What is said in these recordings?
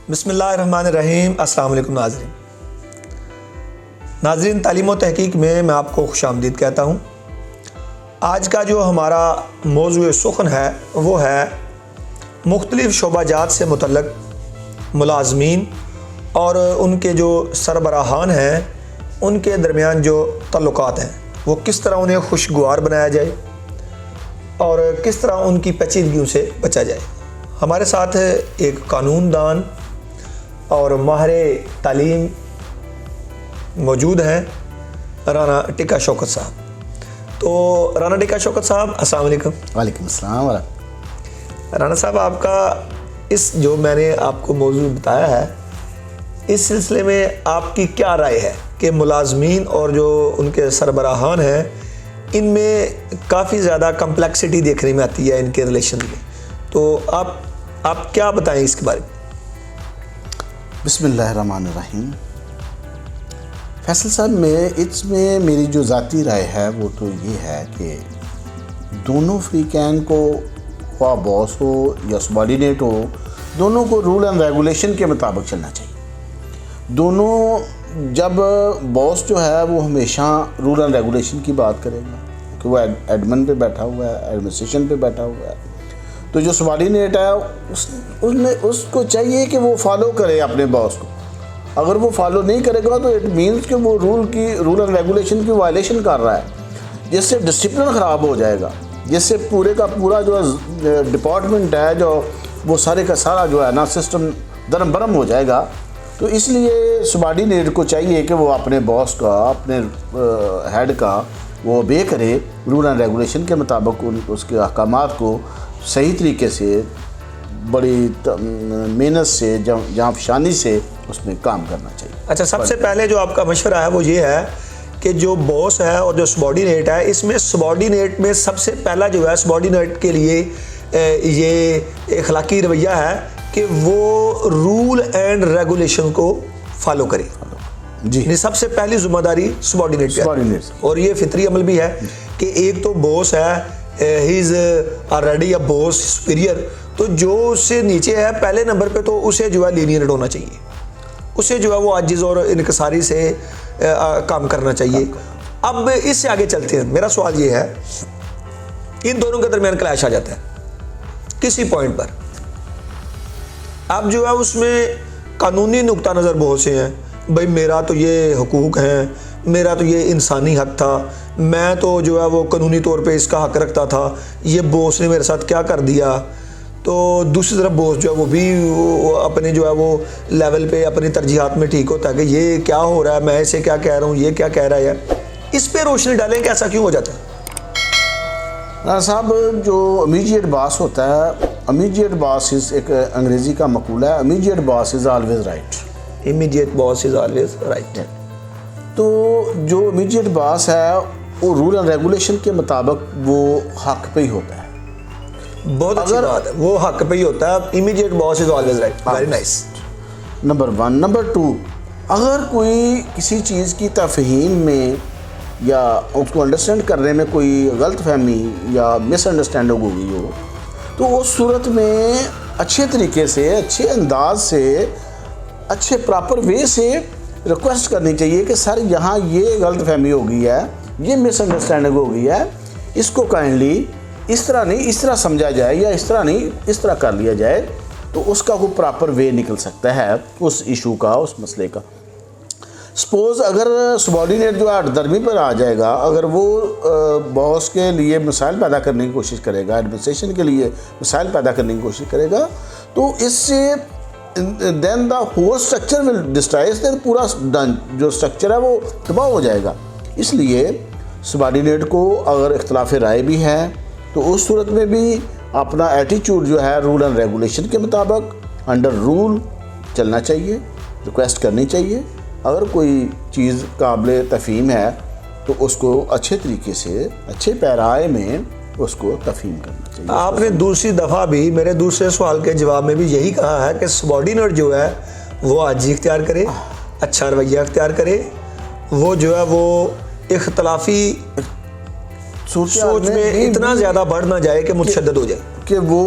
بسم اللہ الرحمن الرحیم۔ السلام علیکم ناظرین، تعلیم و تحقیق میں آپ کو خوش آمدید کہتا ہوں۔ آج کا جو ہمارا موضوع سخن ہے وہ ہے مختلف شعبہ جات سے متعلق ملازمین اور ان کے جو سربراہان ہیں ان کے درمیان جو تعلقات ہیں وہ کس طرح انہیں خوشگوار بنایا جائے اور کس طرح ان کی پیچیدگیوں سے بچا جائے۔ ہمارے ساتھ ایک قانون دان اور ماہر تعلیم موجود ہیں، رانا ٹکا شوکت صاحب۔ تو رانا ٹکا شوکت صاحب، السلام علیکم۔ وعلیکم السلام ورحمۃ۔ رانا صاحب، آپ کا اس جو میں نے آپ کو موضوع بتایا ہے اس سلسلے میں آپ کی کیا رائے ہے کہ ملازمین اور جو ان کے سربراہان ہیں ان میں کافی زیادہ کمپلیکسٹی دیکھنے میں آتی ہے ان کے ریلیشن میں، تو آپ کیا بتائیں اس کے بارے میں؟ بسم اللہ الرحمن الرحیم۔ فیصل صاحب، اس میں میری جو ذاتی رائے ہے وہ تو یہ ہے کہ دونوں فریقین کو، خواہ باس ہو یا سبارڈینیٹ ہو، دونوں کو رول اینڈ ریگولیشن کے مطابق چلنا چاہیے۔ دونوں، جب باس جو ہے وہ ہمیشہ رول اینڈ ریگولیشن کی بات کرے گا کہ وہ ایڈمن پہ بیٹھا ہوا ہے، ایڈمنسٹریشن پہ بیٹھا ہوا ہے، تو جو سبارڈینیٹ ہے اس کو چاہیے کہ وہ فالو کرے اپنے باس کو۔ اگر وہ فالو نہیں کرے گا تو اٹ مینس کہ وہ رول اینڈ ریگولیشن کی وائلیشن کر رہا ہے، جس سے ڈسپلن خراب ہو جائے گا، جس سے پورے کا پورا جو ڈپارٹمنٹ ہے جو وہ سارے کا سارا جو ہے نا سسٹم درم برم ہو جائے گا۔ تو اس لیے سبارڈینیٹ کو چاہیے کہ وہ اپنے باس کا، اپنے ہیڈ کا وہ اوبے کرے، رول اینڈ ریگولیشن کے مطابق اس کے احکامات کو صحیح طریقے سے، بڑی محنت سے، جہاں فشانی سے اس میں کام کرنا چاہیے۔ اچھا، سب سے پہلے جو آپ کا مشورہ ہے وہ یہ ہے کہ جو باس ہے اور جو سبارڈینیٹ ہے، اس میں سبارڈینیٹ میں سب سے پہلا جو ہے سبارڈینیٹ کے لیے یہ اخلاقی رویہ ہے کہ وہ رول اینڈ ریگولیشن کو فالو کرے۔ جی، یعنی سب سے پہلی ذمہ داری سبارڈینیٹ پہ ہے، اور یہ فطری عمل بھی ہے کہ ایک تو باس ہے، ہی is already a boss superior, تو جو اس سے نیچے ہے پہلے نمبر پہ تو اسے جو ہے لینئرنٹ ہونا چاہیے، اسے جو ہے وہ عاجز اور انکساری سے کام کرنا چاہیے۔ اب اس سے آگے چلتے ہیں، میرا سوال یہ ہے، ان دونوں کے درمیان کلیش آ جاتا ہے کسی پوائنٹ پر، اب جو ہے اس میں قانونی نقطہ نظر بہت سے ہیں، بھائی میرا تو یہ حقوق ہیں، میرا تو یہ انسانی حق تھا، میں تو جو ہے وہ قانونی طور پہ اس کا حق رکھتا تھا، یہ باس نے میرے ساتھ کیا کر دیا۔ تو دوسری طرف باس جو ہے وہ بھی اپنے جو ہے وہ لیول پہ اپنی ترجیحات میں ٹھیک ہوتا ہے کہ یہ کیا ہو رہا ہے، میں اسے کیا کہہ رہا ہوں، یہ کیا کہہ رہا ہے۔ اس پہ روشنی ڈالیں کہ ایسا کیوں ہو جاتا ہے؟ صاحب، جو امیجیٹ باس ہوتا ہے، امیجیٹ باس از ایک انگریزی کا مقولہ ہے، immediate boss is always right. Immediate boss is always right. تو جو امیجیٹ باس ہے وہ رول اینڈ ریگولیشن کے مطابق وہ حق پہ ہی ہوتا ہے۔ بہت اچھی بات ہے، وہ حق پہ ہی ہوتا ہے، immediate boss is always right, very nice. Number 1۔ Number 2، اگر کوئی کسی چیز کی تفہیم میں یا اس کو انڈرسٹینڈ کرنے میں کوئی غلط فہمی یا مس انڈرسٹینڈنگ ہو گئی ہو تو اس صورت میں اچھے طریقے سے، اچھے انداز سے، اچھے پراپر وے سے ریکویسٹ کرنی چاہیے کہ سر یہاں یہ غلط فہمی ہو گئی ہے، یہ مس انڈرسٹینڈنگ ہو گئی ہے، اس کو کائنڈلی اس طرح نہیں، اس طرح سمجھا جائے، یا اس طرح نہیں، اس طرح کر لیا جائے، تو اس کا کوئی پراپر وے نکل سکتا ہے اس ایشو کا، اس مسئلے کا۔ سپوز اگر سبارڈینیٹ جو ہے درمی پر آ جائے گا، اگر وہ باس کے لیے مسائل پیدا کرنے کی کوشش کرے گا، ایڈمنسٹریشن کے لیے مسائل پیدا کرنے کی کوشش کرے گا، تو اس سے then the whole structure will destroys, then پورا جو اسٹرکچر ہے وہ تباہ ہو جائے گا۔ اس لیے سبارڈینیٹ کو اگر اختلاف رائے بھی ہے تو اس صورت میں بھی اپنا ایٹیچیوڈ جو ہے رول اینڈ ریگولیشن کے مطابق انڈر رول چلنا چاہیے، ریکویسٹ کرنی چاہیے۔ اگر کوئی چیز قابل تفہیم ہے تو اس کو اچھے طریقے سے، اچھے پیرائے میں اس کو تفہیم کرنا چاہیے۔ آپ نے دوسری دفعہ بھی میرے دوسرے سوال کے جواب میں بھی یہی کہا ہے کہ سبارڈینیٹ جو ہے وہ عاجزی اختیار کرے، اچھا رویہ اختیار کرے، وہ جو ہے وہ اختلافی سوچ میں اتنا زیادہ بڑھ نہ جائے کہ متشدد ہو جائے کہ وہ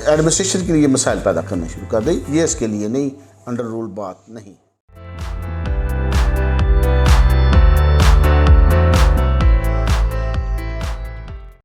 ایڈمنسٹریشن کے لیے مسائل پیدا کرنا شروع کر دے. یہ اس کے لیے نہیں، انڈر رول بات نہیں.